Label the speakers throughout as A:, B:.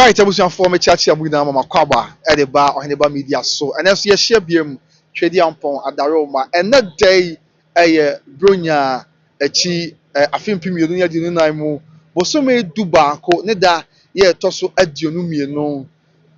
A: Right, I was your former church with Mama Kwaba at the bar or Hannibal Media. So, and as you share beam, Trady Ampon at the Roma, and that day a Brunya, a chi, a film premium, Dinamo, was so made Dubaco, Neda, ye tosso at Dionumio,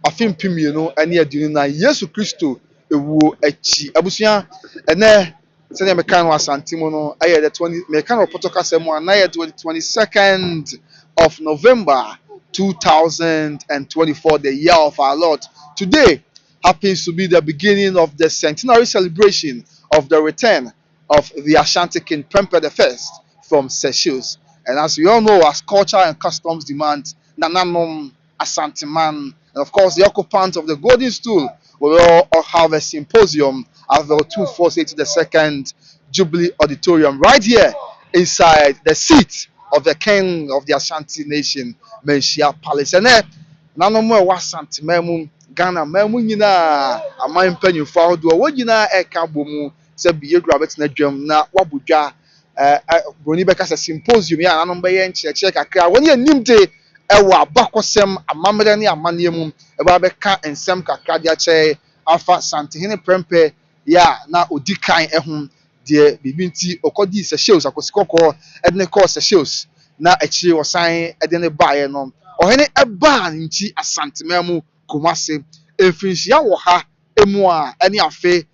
A: a film premium, and near Dinana, Yesu Christo, a woo a chi, Abusia, and there. Senior Mecano Santimono, I had the 20 Mecano Potocasemo, and I had the 22nd of November 2024, the year of our Lord. Today happens to be the beginning of the centenary celebration of the return of the Ashanti King Prempeh I from Seychelles. And as we all know, as culture and customs demand, Nananom Asante man, and of course the occupants of the Golden Stool will all have a symposium at the 248 the second Jubilee Auditorium right here inside the seat of the king of the Ashanti nation, Manhyia Palace. And nano more was Asante memu Ghana memu nyina aman mpanyimfo ahodo wo nyina eka bomu se biye grabet na dwam na wabudwa broni beka se symposium ya nano be ye nkyerɛkyerɛ kakra woni animde ewa abakosem amamre ne amanemu eba beka ensem kakra dia kyɛ afa Santehene Prempeh ya na odikan ehum de bibinti okodi Seychelles akosikoko edne call Seychelles na akyire wosan edne baaye no ohene eba nti Asante memu Kumase efinhia wo ha emu a ene afe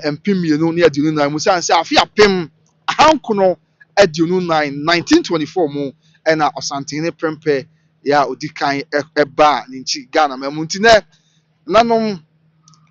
A: empimienu ne adunu nan mu sanse afe apem ahankono adunu nan 1924 mu ena Asantehene Prempeh ya odikan eba nti Ghana memu nti ne nanom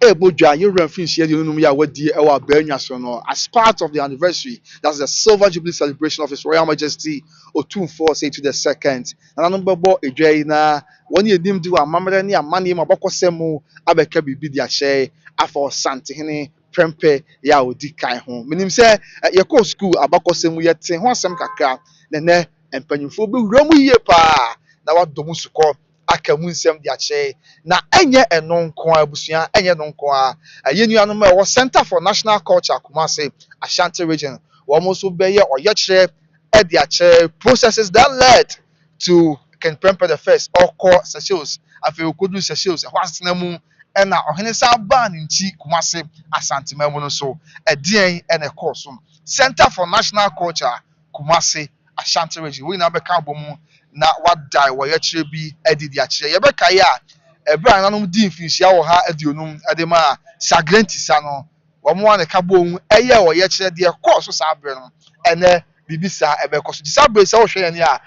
A: Ebodja, you reference here, you know, we are what dear our Benyasono as part of the anniversary. That's the Silver Jubilee celebration of His Royal Majesty Otumfuo say to the second. And I number a Jaina when you didn't do a mamma near money, my boko semu, Abeka be the ashe, after Santehene Prempeh, ya odi kai home. Meaning say, at your co school, Abako semu yet, one sem kaka, then and penufo be romu ye pa. Now what domusuko. Akamunsem diache na enye enon ko abusua enye non ko a yenuanom e wo Center for National Culture Kumase Ashanti region wo mo so beye oyekire e diache processes that led to King Prempeh I or Seychelles afi okodu Seychelles e hwasena mu e na ohene sa ba nti Kumase Asante memu no so e dien e na course Center for National Culture Kumase Ashanti region we na be ka bomu na wadai wo yekire bi edidi akire yebeka ya ebra nanom di mfinhia wo ha adionum edema sagrantisa no wo mo ane ka bo eye wo yekire de course so sabre no ene bibisa ebeko so sabre se wo hwe ene a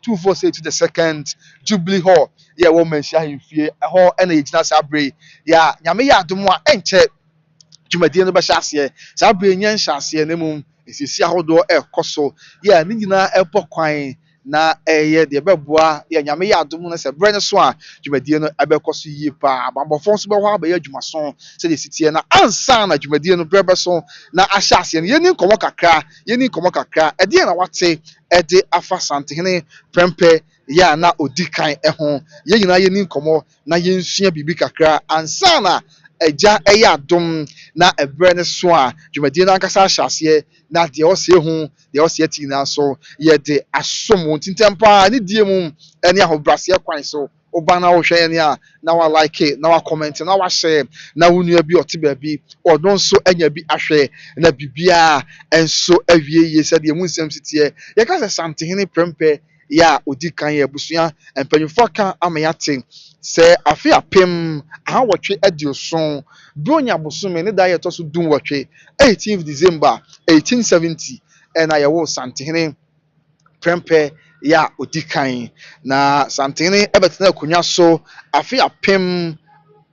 A: 248 to the second Jubilee Hall ye wo Manhyia hemfie ho ene yigina sabre ya nyame ya adom a enche dwumadie no be hyase sabre nyen hyase ne mum esisi ahodo ekoso ye ni nyina epokwan na eye de beboa ya nyame ya adom no se bre ne so a dwumadie no abekoso yie pa abambofo so be ho abaye adwumaso se de sitie na ansa na dwumadie no brebe so na ahyase no yeni nkomo kakra ede na wate ede afa Santehene Prempeh ya na odikan eho ye nyina yeni nkomo na yensua bibi kakra ansa na eja eye adom na ebre ne so a dwumadie no ankasa ahyase na de ose hu de ose ati na so ye de asom tintempa ne die mu ene ahobrase kwan so oba na wo hwe ene a na wa like na wa comment na wa share na wonua bi ote bi odon so anya bi ahwe na bibia enso awie ye se de mu nsem sitie ye ka se Santehene Prempeh ya odikan ye busua empanyufo kan amayate se afi apem ahawotwe adioson bronya bosome ne da ye to so dum wotwe 18th December 1870 and I was Santehene Prempeh ya odikan na Santehene ebetena akunya so afi apem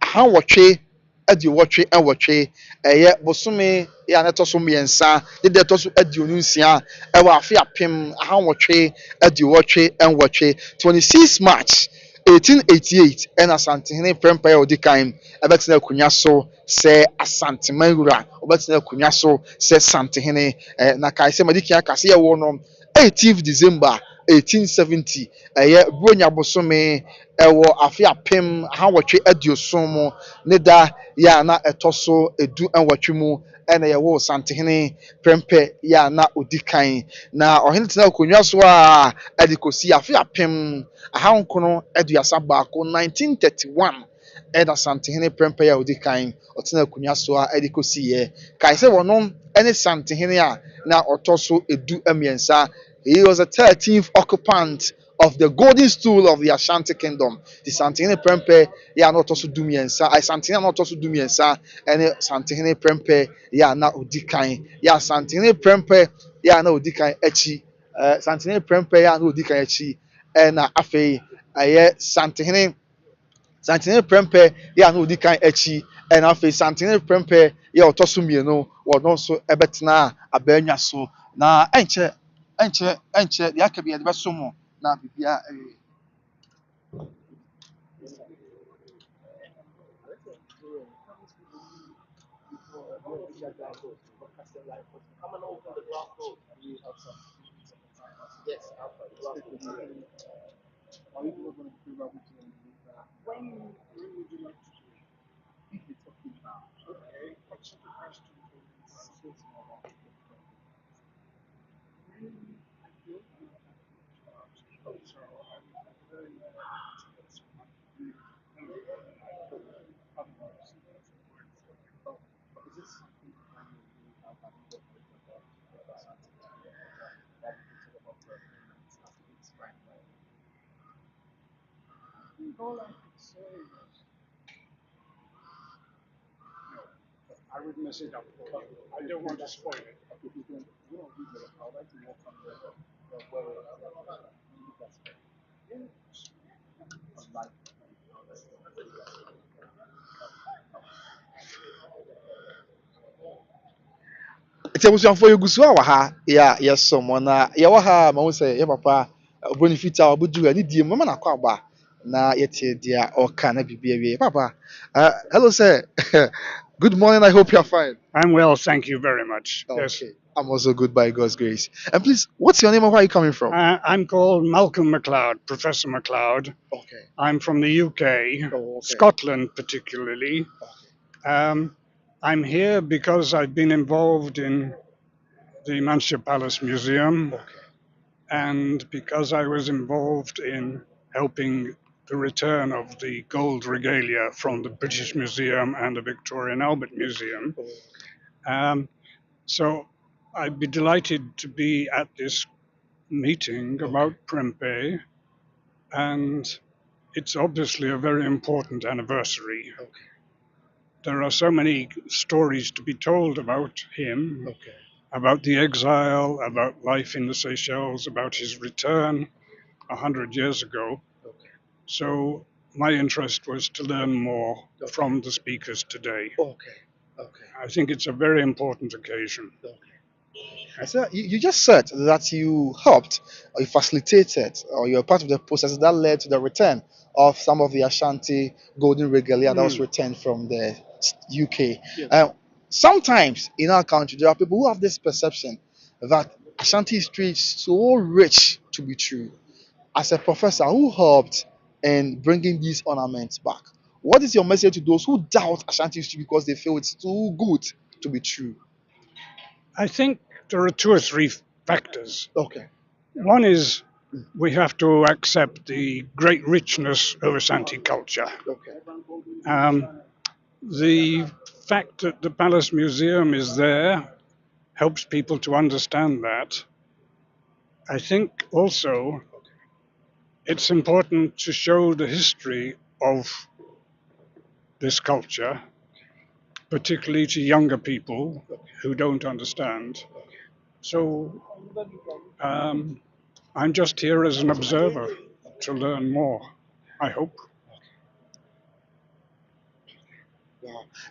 A: ahawotwe adiwotwe enwotwe eye bosome ya na to so miensa de to so adionunsia ewa afi apem ahawotwe adiwotwe enwotwe 26 March 1888 and Asantehene Prempeh odikan ebetena akunya so se Asante Manwura obetena akunya so se Santehene na kai se madiki akase ye wo no 18th December 1870 ɛyɛ bronya bosome ɛwɔ afe apem ahawɔtwe aduoson mu ne da yɛ a na ɛtɔ so edu nwɔtwe mu ɛna yɛwɔ santehene prɛmpɛ yɛ a na odi kan na ɔhene tena akonnwa so a ɛde kɔsi afe apem ahankono aduasa baako 1931 ɛna santehene prɛmpɛ yɛ a odi kan ɔtena akonnwa so a ɛde kɔsi yɛ kae sɛ wɔnom ɛne santehene a na ɔtɔ so edu mmiɛnsa. He was the 13th occupant of the golden stool of the Ashanti kingdom. The Santihene Prempeh, yeah, not also do miensa. I Santihene not also do miensa. And Santihene Prempeh, yeah, na udikan. Yeah, Santihene Prempeh, yeah, na udikan echi. Santihene Prempeh, yeah, no udikan echi. And afe, yeah, Santihene Prempeh, yeah, no udikan echi. And afe Santihene Prempeh, yeah, otosu mieno, or no so ebetna abenya so. Na enche deɛ aka bi yɛde bɛso mu na bibia nti abusuafo yɛgu so a wɔ ha yɛsom na yɛwɔ ha ma wo sɛ yɛ papa obroni fitaa ɔbɛdu ha ne die mu mama nakɔ aba na yɛte deɛ ɔka na biribi awie papa hello sir. Good morning, I hope you're fine.
B: I'm well, thank you very much. Yes.
A: Okay, I'm also good by God's grace. And please, what's your name and where are you coming from?
B: I'm called Malcolm McLoud, Professor McLoud.
A: Okay.
B: I'm from the UK,
A: Okay.
B: Scotland particularly. I'm here because I've been involved in the Manhyia Palace Museum,
A: Okay.
B: and because I was involved in helping the return of the gold regalia from the British Museum and the Victoria and Albert Museum. Um, so I'd be delighted to be at this meeting about Prempeh, and it's obviously a very important anniversary.
A: Okay.
B: There are so many stories to be told about him,
A: Okay.
B: about the exile, about life in the Seychelles, about his return 100 years ago.
A: Okay.
B: So my interest was to learn more from the speakers today.
A: Okay. Okay.
B: I think it's a very important occasion.
A: Okay. I said you just said that you helped or you facilitated or you're part of the process that led to the return of some of the Ashanti golden regalia that was returned from the UK.
B: Yes.
A: Sometimes in our country there are people who have this perception that Ashanti history is so rich to be true. As a professor who helped in bringing these ornaments back, what is your message to those who doubt Ashanti history because they feel it's too good to be true?
B: I think there are two or three factors.
A: Okay.
B: One is we have to accept the great richness of Ashanti culture.
A: Okay.
B: The fact that the Palace Museum is there helps people to understand that. I think also it's important to show the history of this culture, particularly to younger people who don't understand. So I'm just here as an observer to learn more, I hope.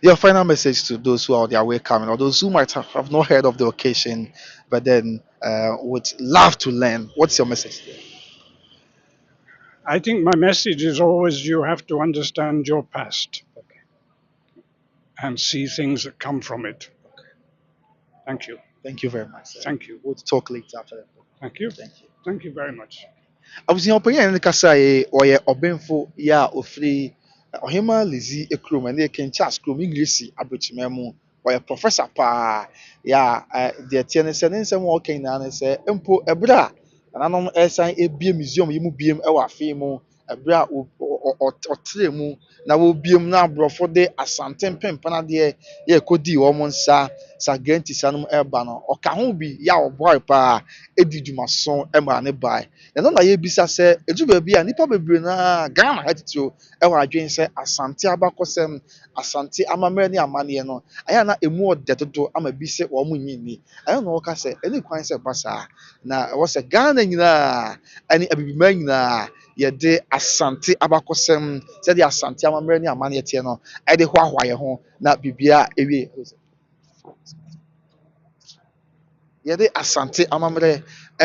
A: Your final message to those who are on their way coming, or those who might have not heard of the occasion, but then would love to learn. What's your message there?
B: I think my message is always you have to understand your past and see things that come from it. Thank you.
A: Thank you very much, sir.
B: Thank you.
A: We'll talk later after that.
B: Thank you.
A: Thank you.
B: Thank you very much.
A: abusua ɔpanyin ne kasa yi ɔyɛ ɔbɛnfo yi a ofiri ɔhema lezi ekurom ɛne ken charles kurom english aburokyima mu ɔyɛ professor paa yɛ a deɛ teɛ ne sɛ ne nsɛm a ɔka nyinaa ne sɛ mpo ɛberɛ a nananom ɛsan ebie museum yi mu biem ɛwɔ afei mu ɛberɛ a ɔtrɛ mu na wɔbiem na aborɔfo de asante mpempan adeɛ yɛ kodii wɔn nsa sagranti sa no mu ɛreba no ɔka ho bi yɛ a ɔboae paa edi dwumaso ɛma ne bae. Ɛno na yɛbisa sɛ edu baabi a nnipa bebree naa Ghana ha titiriw ɛwɔ adwene sɛ asante abakɔsɛm, asante amammerɛ ne amanneɛ no ɛyɛ a na emu ɔdɛ dodo ama bi sɛ wɔn nnye nni. Ɛno na wɔka sɛ ɛne kwan sɛ ɛba saa na ɛwɔ sɛ Ghana nyinaa ɛne abibiman nyinaa yɛde asante abakɔsɛm sɛdeɛ asante amammerɛ ne amanneɛ teɛ no ɛde hoahoa yɛn ho na biribiara ewie. Yɛde asante amammerɛ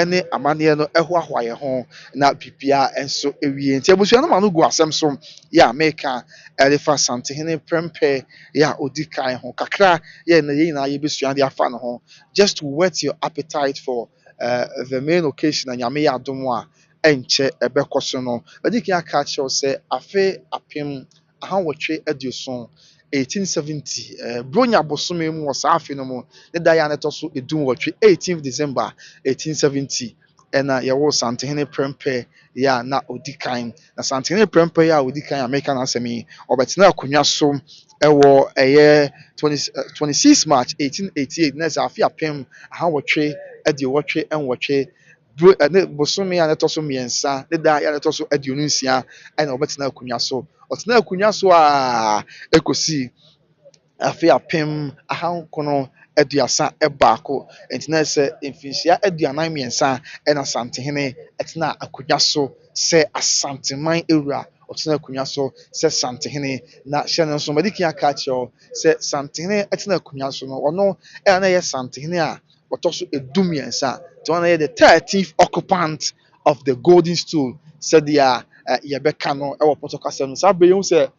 A: ne amanneɛ no hoahoa yɛn ho na biribiara nso ewie nti abusua no ma no gu asɛm so yɛ a meka ɛde fa asantehene prɛmpɛ yɛ a odi kan ho kakra yɛ na yɛn nyinaa yɛbɛsua de afa ne ho just to whet your appetite for the main occasion na nyame yɛ adom a ɛnkyɛ ɛbɛkɔ so no adi kan aka akyerɛw sɛ afe apem ahanwɔtwe aduoson 1870 bronya bosome mu wɔ saa afe no mu ne da yɛ a na ɛtɔ so edunwɔtwe 18th December 1870 ɛna yɛwɔ santehene prɛmpɛ yɛ a na odi kan na santehene prɛmpɛ yɛ a odi kan a mɛka n'asɛm yi ɔbɛtena akonnwa so ɛwɔ ɛyɛ 26 March 1888 na ɛsɛ afe apem ahanwɔtwe aduowɔtwe nwɔtwe ne bosome a na ɛtɔ so mmiɛnsa ne da yɛ a na ɛtɔ so aduonu nsia ɛna ɔbɛtena akonnwa so ɔtena akonnwa so a ekosi afe apem ahankono aduasa baako nti na sɛ mfinhyia aduanan mmiɛnsa ɛna santehene ɛtena akonnwa so sɛ asanteman ewura ɔtena akonnwa so sɛ santehene na hyɛ no nso madi kan aka akyerɛw sɛ santehene ɛtena akonnwa so no ɔno ɛna na ɛyɛ santehene a ɔtɔ so edu mmiɛnsa nti ɔno yɛ the 13th occupant of the golden stool sɛdeɛ yɛbɛka no ɛwɔ pɔtɔ kasa no saa bere yi ho sɛ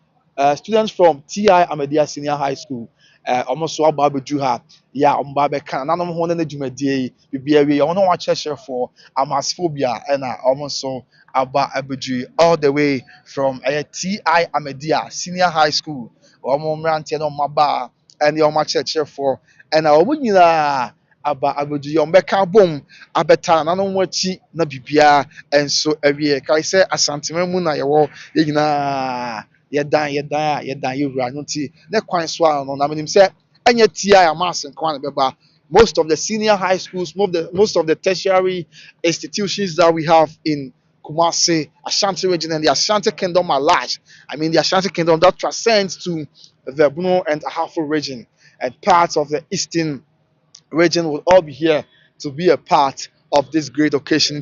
A: students from TI Ahmadiyya Senior High School ɔmo nso aba abɛduru ha yɛ a ɔmo ba abɛka nanom ho ne dwumadie yi biribiara wie ɔmo ne wɔn akyerɛkyerɛfoɔ amasfoɔ bi a ɛna ɔmo nso aba abɛduru all the way from TI Ahmadiyya Senior High School ɔmo mmeranteɛ ne ɔmo aba ɛne ɔmo akyerɛkyerɛfoɔ ɛna ɔmo nyinaa aba abɛduru ɔmo bɛka abom abɛta nanom wɔn akyi na biribiara nso awie kae sɛ asanteman mu na yɛwɔ yɛn nyinaa yɛdan yɛwura no nti ne kwan so a no na menim sɛ ɛnyɛ TI Amase nko na bɛba most of the senior high schools most of the tertiary institutions that we have in Kumasi, Ashanti region and the Ashanti Kingdom are large. I mean the Ashanti Kingdom that transcends to the Bruno and Ahafo region and parts of the eastern region will all be here to be a part of this great occasion.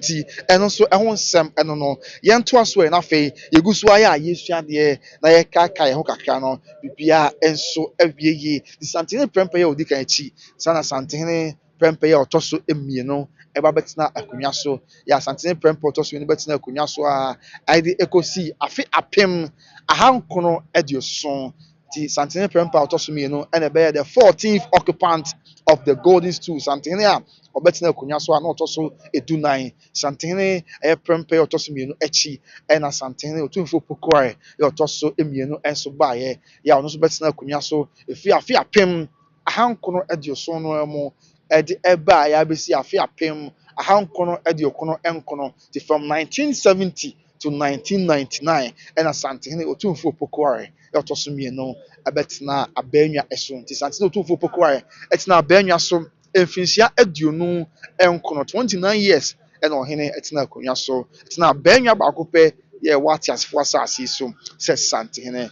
A: And also, I want some, I don't know, Yantua Swe, and Afe, Yaguswaya, Yisha, the Nayaka, Hokakano, Bibia, and so every year. The Santini Prempeh, Dikachi, Sana Santini Prempeh, or Tosso Emino, Ebabetina Acunyaso, Ya Santini Prempo, Tosso, Betina Cunyaso, I the Eco C, Afe Apim, Ahankono, Edioson. The Santini Prempa Otosumino and the 14th occupant of the golden stool santehene a ɔbɛtena akonnwa so a na ɔtɔ so edu nan santehene ɛyɛ prɛmpɛ ɔtɔ so mmienu akyi ɛna santehene otumfo pokoae yɛ ɔtɔ so mmienu nso baeɛ yɛ a ɔno nso bɛtena akonnwa so efi afe apem ahankono aduoson no mu ɛde ɛbaeɛ abɛsi afe apem ahankono aduokono nkono ti from 1970 to 1999 ɛna santehene otumfo pokoae yɛ ɔtɔ so mmienu ɛbɛtena abɛnwa ɛso nti santehene otumfo pokoae ɛtena abɛnwa so mfinhyia aduonu nkono 29 years ɛna ɔhene ɛtena akonnwa so ɛtena abɛnwa baako pɛ yɛ wɔate asefoɔ asase yi so sɛ santehene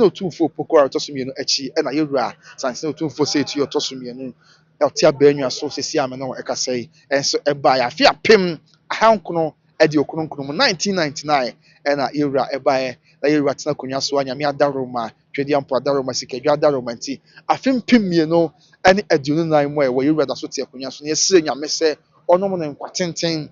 A: otumfo pokoae ɔtɔ so mmienu akyi ɛna yɛwura santehene otumfo sɛɛtu ɔtɔ so mmienu ɔte abɛnwa so sɛsi ame no ɛkasa yi ɛnso ɛbaeɛ afe apem ahankono ɛde okonokono mu 1999 ɛna yɛwura ɛbaeɛ na yɛwura tena akonnwa so a nyame adaroma twɛdeɛ mpo adaroma sikadwa adaroma nti afe mpem mmienu ɛne aduonu nan mu a ɛwɔ yɛwura da so te akonnwa so na yɛsrɛ nyame sɛ ɔnom ne nkwa tenten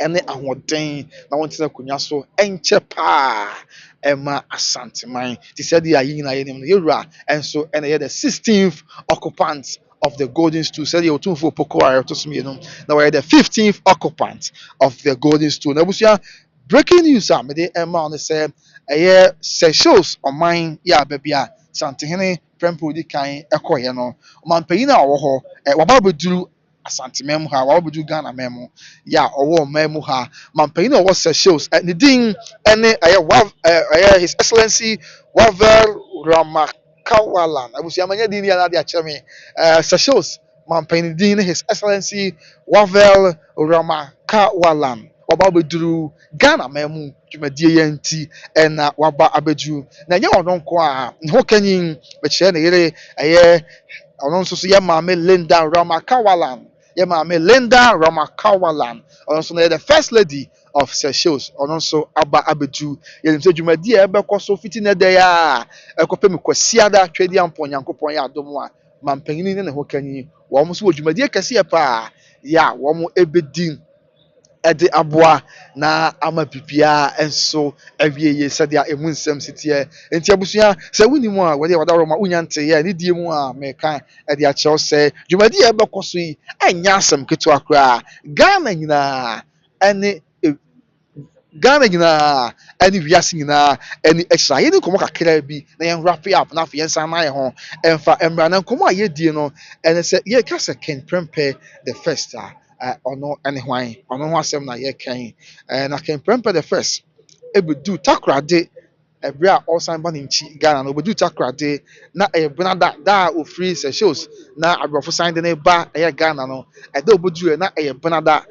A: ɛne ahoɔden na wɔntena akonnwa so ɛnkyɛ paa ɛma asanteman te sɛ deɛ ayi nyinaa yɛnim no yɛwura ɛnso ɛna yɛ the 16th occupant of the golden stool. Said you two for Poko to me, now we're the 15th occupant of the golden stool. Now, breaking news, the Emma on the said, a year shows on mine, yeah, baby, Santihene, Prempeh, the kind, Echo, man, Payina or Wababu Asante memu ha wabudu Ghana memu ya owo memu ha mampanin owo shows the din ene his excellency Wavel Ramakawalan abusi amanya din ya na dia cheme shows mampanin din his excellency Wavel Ramakawalan ọba abeduru Ghana memu dwumadie ya nti ɛna waba abedu na nye ɔno nko a ne ho kanyin bɛkyerɛ ne yere ɛyɛ ɔno nso so yɛ maame Linda Ramakawalan yɛ maame Linda Ramakawalan ɔno nso na yɛ the first lady of Seychelles ɔno nso aba abedu yɛnim sɛ dwumadie a ɛbɛkɔ so fiti ne dɛ a ɛkɔpɛ mu kwasiada twɛdi ampɔ nyankopɔn yɛ adom a mampanin ne ne ho kanyin wɔn nso wɔ dwumadie kɛseɛ paa yɛ a wɔn ɛbɛdi ɛde aboa na ama bibia nso awie yie sɛdeɛ emu nsɛm siteɛ nti abusua sɛ wuni mu a wɔde wɔda ma wonya nteyɛ ne die mu a mɛka ɛde akyerɛw sɛ dwumadi a ɛbɛkɔ so yi ɛnyɛ asɛm ketewa koraa Ghana nyinaa ɛne wiase nyinaa ɛne ɛkyerɛ yɛne nkɔmɔ kakra bi na yɛn wrap up na afei yɛn nsa na yɛ ho ɛmfa mmara na nkɔmɔ a yɛdie no ɛne sɛ yɛka sɛ Ken Prempeh the first ɔno ɛne hwan ɔno ho asɛm na yɛkan na Ken Prempeh the first ebedu takoradi ɛberɛ a ɔsan ba ne nkyi Ghana no obedu takoradi na ɛyɛ benada da a ofiri Seychelles na aborɔfo san de ne ba ɛyɛ Ghana no ɛda obedu na ɛyɛ benada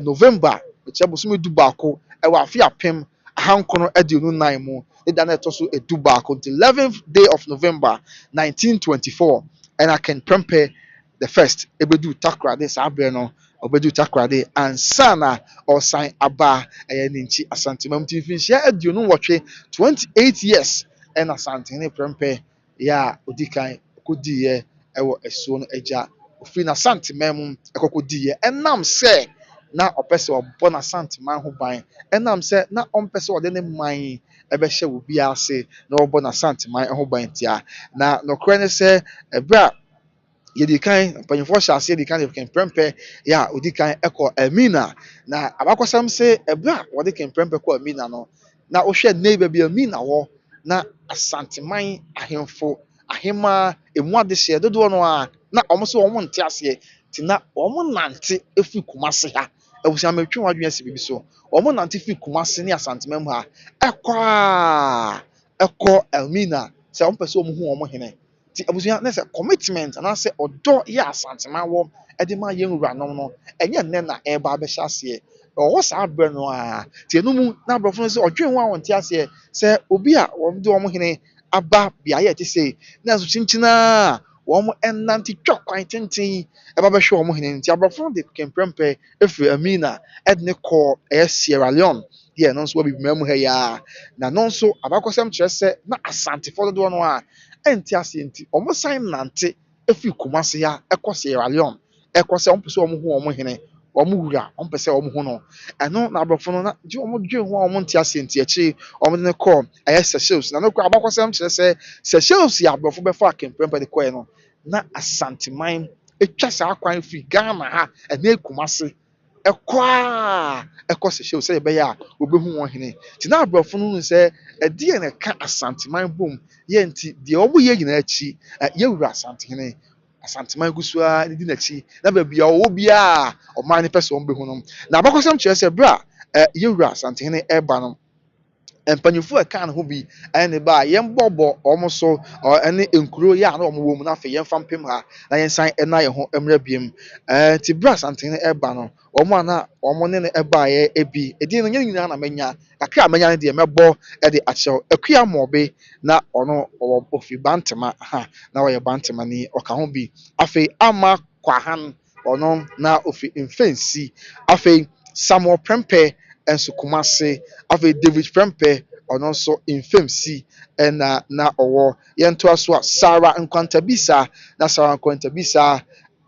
A: November ɛkyɛ bosom du baako ɛwɔ afe apem ahankono aduonu nan mu ne da na ɛtɔ so edu baako nti 11th day of November 1924 ɛna Ken Prempeh the first ebedu takoradi saa abere no obedu takoradi ansa na ɔsan aba ɛyɛ ne nkyi Asante mam ti mfinhyia aduonu nwɔtwe 28 years ɛna Asante ne Prempeh yɛ a odi kan kɔdiiɛ ɛwɔ asuo no agya ofiri na Asante man mu ɛkɔkɔdiiɛ ɛnam sɛ na ɔpɛ sɛ ɔbɔ na Asante man ho ban ɛnam sɛ na ɔmpɛ sɛ ɔde ne man ɛbɛhyɛ wɔ bi ase na ɔbɔ na Asante man ho ban tia na nɔkorɛ ne sɛ ɛberɛ a yɛdi kan mpanyinfoɔ hyɛ ase yɛdi kan de Ken Prempeh yɛ a odi kan ɛkɔ Amina na abakɔsɛm sɛ ɛberɛ a wɔde Ken Prempeh kɔ Amina no na wohwɛ ne baabi Amina wɔ na Asanteman ahemfo ahema emu adehyeɛ dodoɔ no a na wɔn nso wɔn nte aseɛ ti na wɔn nante efi Kumase ha abusua metwe wɔn adwene asi bibi so wɔn nante fi Kumase ne Asanteman mu ha ɛkɔ Amina sɛ wɔn pɛ sɛ wɔn hu wɔn hene ti abusua na sɛ commitment anaasɛ ɔdɔ yɛ Asanteman wɔ ɛde ma yɛn wuranom no ɛnyɛ nnɛ na ɛreba abɛhyɛ aseɛ ɔwɔ saa abere no a tie no mu na aborɔfo no sɛ ɔdwen ho a wɔnte aseɛ sɛ obi a wɔn de wɔn hene aba beaeɛ a ɛte sɛ na nso kyinkyinaa wɔn ɛnante twa kwan tenten ɛba bɛhwɛ wɔn hene nti aborɔfo no de Ken Prempeh efiri Amina ɛde ne kɔ ɛyɛ Sierra Leone deɛ no nso wɔ bibima mu ha yi a na no nso abakɔsɛm kyerɛ sɛ na asantefoɔ dodoɔ no a ɛnte aseɛ nti wɔn san nante efiri Kumase ha ɛkɔ Sierra Leone ɛkɔ sɛ wɔn pɛ sɛ wɔn hu wɔn hene wɔn wura wɔn pɛ sɛ wɔn hu no ɛno na aborɔfo no na gye wɔn dwen ho a wɔn nte aseɛ nti akyire wɔn de ne kɔ ɛyɛ Seychelles na no kɔ abakɔsɛm kyerɛ sɛ Seychelles yɛ aborɔfo bɛfa Ken Prempeh de kɔɛ no na Asanteman atwa saa kwan firi Ghana ha ɛne Kumase ɛkɔ Seychelles sɛ yɛbɛyɛ a wɔbɛhu wɔn hene nti na aborɔfo no hu sɛ ɛdeɛ na ɛka Asanteman bom yɛ nti deɛ wɔn yɛ nyinaa akyi yɛwura Asantehene Asanteman gu so a ne di n'akyi na baabi a ɔwɔ biara ɔman ne pɛ sɛ wɔn bɛhu no na abakɔsɛm kyerɛ sɛ berɛ a yɛwura Asantehene ɛreba no mpanyinfoɔ a ɛka ne ho bi ɛne ne ba a yɛmbɔbɔ wɔn so ɛne nkuro yɛ a na wɔn wɔ mu na afei yɛmfa mpem ha na yɛnsan ɛna yɛn ho mmerɛ biem ti berɛ a Asantehene ɛreba no wɔn a na wɔn ne no ɛbaeɛ ebi edin no nyɛ nyinaa na mɛnya kakra a mɛnya no deɛ mɛbɔ ɛde akyerɛw Akua Mɔbe na ɔno ɔwɔ ofi Bantama ha na ɔyɛ Bantama ni ɔka ho bi afei Ama Kwahan ɔno na ofi Mfensi afei Samuel Prempeh ɛnso Kumase afei David Prempeh ɔno nso Mfemsi ɛna na ɔwɔ yɛntoa so a Sarah Nkwantabisa na Sarah Nkwantabisa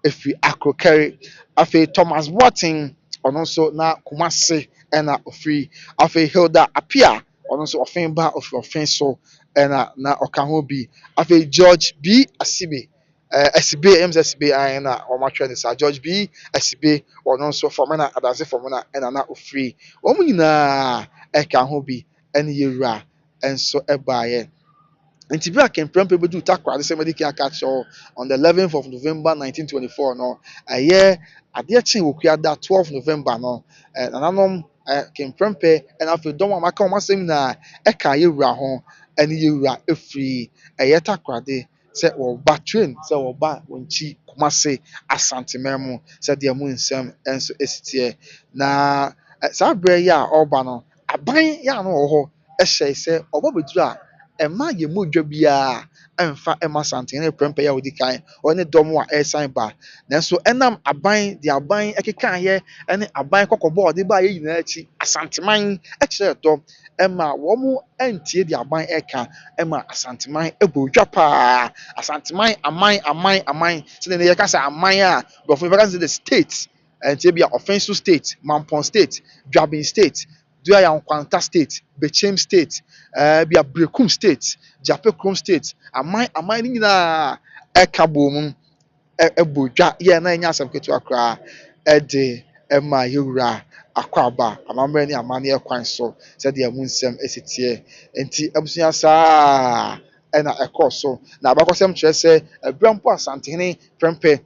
A: efiri Akrokere afei Thomas Watson ɔno nso na Kumase ɛna ofiri afei Hilda Apia ɔno nso ɔfen ba ofiri ɔfen so ɛna na ɔka ho bi afei George B Asibe SB M's SB and or my trend is George B SB or non so for mana adase for mana and na free omina eka ho bi and yura and so ebaye. Nti bi a Prempeh bedu takwa de somebody can catch on the 11th of November 1924 no aye ade che okua da 12 November no nananom Prempeh and afi dom amaka o masem na eka yewura ho ene yewura efiri aye takwa de se wo ba train se wo ba wonchi Kumase Asante memu se de mu nsem enso esitie na sa bre ya oba no aban ya no wo ho ehye se oba bedu a ɛma yɛ modwa biara ɛmfa ɛma Asante ne Prempeh a odi kan ɔne dɔm a ɛresan ba nanso ɛnam aban de aban ɛkeka yɛ ɛne aban kɔkɔbɔ a ɔde ba yɛ nyinaa akyi Asanteman ɛkyerɛ dɔm ɛma wɔn ɛntie de aban ɛka ɛma Asanteman ɛbɔ odwa paa Asanteman aman sɛdeɛ ne yɛka sɛ aman a Borɔfo bɛka sɛ the state ɛntie bi a Offensive state Mampɔn state Dwabin state Duayankwanta state Bechem state bi a Brekum state Japekrom state aman ne nyinaa ɛka bɔ mu ɛbɔ dwa yɛ na ɛnyɛ asɛm ketewa koraa ɛde ɛma yɛwura akɔ aba amammerɛ ne amanneɛ kwan so sɛdeɛ mu nsɛm esi teɛ nti abusua saa ɛna ɛkɔɔ so na abakɔsɛm kyerɛ sɛ ɛberɛ mpo Asantehene Prempeh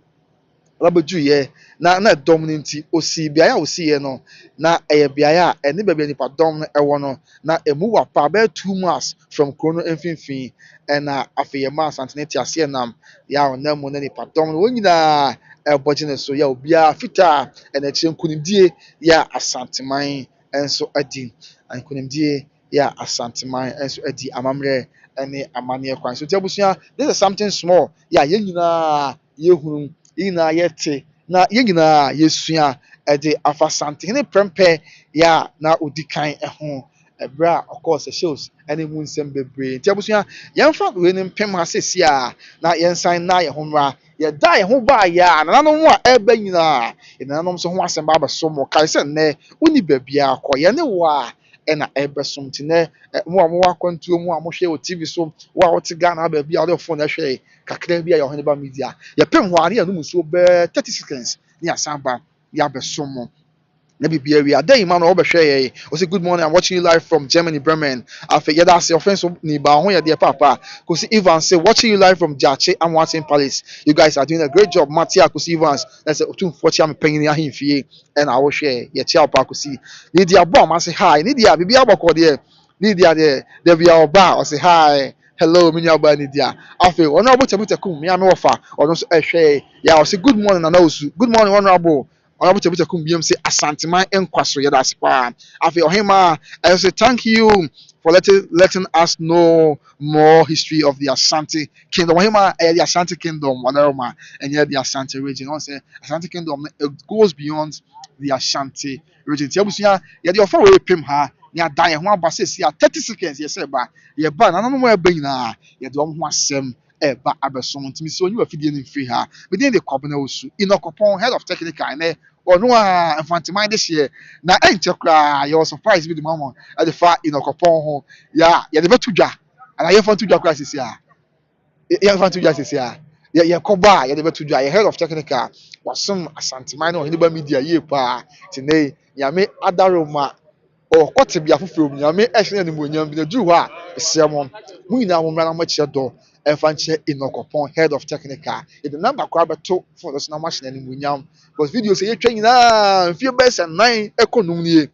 A: labɛdwuyɛ na dɔm no nti osi beaeɛ a osiiɛ no na ɛyɛ beaeɛ a ɛne baabi a nipa dɔm no ɛwɔ no na emu wɔ pa bɛyɛ 2 miles from kuro no mfimfini ɛna afei yɛma Asantehene te aseɛ nam yɛ a ɔnam mu na nipa dɔm no wɔn nyinaa ɛbɔ gye ne so yɛ obiara fitaa ɛna akyire nkonimdie yɛ a Asanteman nso adi nkonimdie yɛ a Asanteman nso adi amammerɛ ɛne amanneɛ kwan so nti abusua this is something small yɛ a yɛn nyinaa yɛhunu yɛn nyinaa yɛte na yɛn nyinaa yɛsua ɛde afa Asantehene Prempeh yɛ a na odi kan ɛho ɛberɛ a ɔkɔɔ sessions ɛne mu nsɛm bebree nti abusua yɛmfa wei ne mpem ha sesi a na yɛnsan na yɛn ho mmra yɛda yɛn ho baa yɛ a nananom a ɛreba nyinaa nananom nso ho asɛm ba abɛso mo kae sɛ nnɛ woni baabiara kɔ yɛne wo a ɛna ɛbɛsom nti nɛ mo a mowɔ akwantuo mu a mohwɛ wɔ TV so wo a wote Ghana baabi a wode phone ɛhwɛ kakra bi a yɛ ɔhene ba media yɛpem hɔ a ne yɛnom nsuo bɛɛ 30 seconds ne yɛasan ba yɛabɛsom mo na bibia wi ada ima no obehwe ye o say good morning, I'm watching you live from Germany, Bremen. Afa yeda say offense ni ba ho ye de papa Kosi Evans say watching you live from Jache, I'm watching Palace. You guys are doing a great job. Matia Kosi Evans, that's a 240 am penny ahimfie and I will share ye chia pa Kosi Lydia Bom I say hi Lydia bibia boko de Lydia de bia oba I say hi hello minya ba Lydia afa honorable Tebutekum me am ofa ono so ehwe ya I say good morning and also good morning honorable Honorable Kumbium say Asanteman Enkwaso Yadas Pa. Afi Ohima, I say thank you for letting us know more history of the Ashanti Kingdom. Ohima the Ashanti Kingdom, Wadaroma, and yet the Ashanti region. I say Ashanti Kingdom it goes beyond the Ashanti region. Tiabusia, yeah, the offer we pim ha. Nya die ho abase sia 30 seconds yes ba. Ye ba na no mo eba nyina. Ye de ho asem eba abeso ntimi so onyu afidie ni free ha. We dey the Kobna Osu. Inokopon head of technical and ɔno a Mfanteman de hyɛ na ɛnkyɛ koraa yɛwɔ surprise bi de ma mo ɛde fa Inokopon ho ya yɛde bɛto dwa ana yɛfa to dwa koraa sisi a yɛfa to dwa sisi a yɛkɔba a yɛde bɛto dwa yɛ head of technical wasom Asanteman na ɔhene ba media yie paa tene nyame adaroma ɔkɔte bia foforɔ mu nyame ɛhyɛ ne animuonyam bi na duru hɔ a ɛsrɛ mo nyinaa mo mmra na mo kyerɛ dɔ ɛfa nkyerɛ Inokopon head of technical yɛde number koraa bɛto phone no so na mo ahyɛ ne animuonyam because video sɛ yɛtwa nyinaa mfie bɛyɛ sɛ 9 ɛkɔ num nie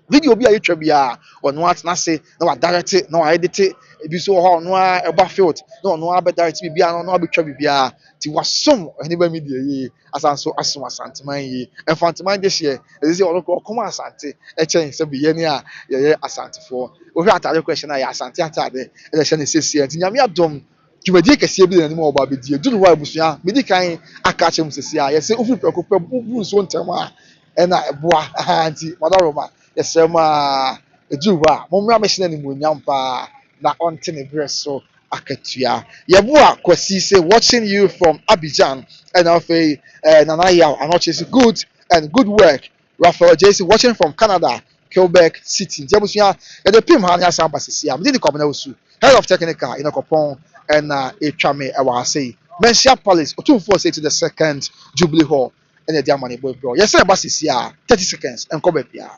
A: video bi a yɛtwa biara ɔno atena ase na wadarete na wayɛdete ebi so wɔ hɔ ɔno a ɛba field na ɔno a bɛdarete biribiara na ɔno abɛtwa biribiara nti wasom ɔhene ba media yie asan so asom Asanteman yie Mfanteman de hyɛ ɛsɛ sɛ ɔno ɔkɔm Asante ɛkyɛn sɛ bi yɛne a yɛyɛ Asantefoɔ wohwɛ atade question a yɛ Asante atade ɛna hyɛ ne sesie nti nyame adom dwumadie kɛseɛ bi na anim a ɔba abɛdie duru hɔ abusua medi kan aka akyerɛ mu sesie a yɛsɛ ofiri prɛko pɛ bu nsuo ntɛm a ɛna ɛboa nti madaroma yɛsrɛ mu a ɛduru hɔ a mommra mɛhyɛ no animuonyam paa na ɔnte ne berɛ so akatua yɛboa Kwasi say watching you from Abidjan and afei Nana Yaw Anoche say good work. Raphael JC watching from Canada Quebec City nti abusua yɛde pim ha ne asan ba sesie a mede ne Kobna Osu head of technical Inokopon and etwa me ɛwɔ ase Manhyia Palace, Otumfuo say to the second Jubilee Hall, and the Diamond Boy Bro. Yes, sir, Basis, 30 seconds, and come back here.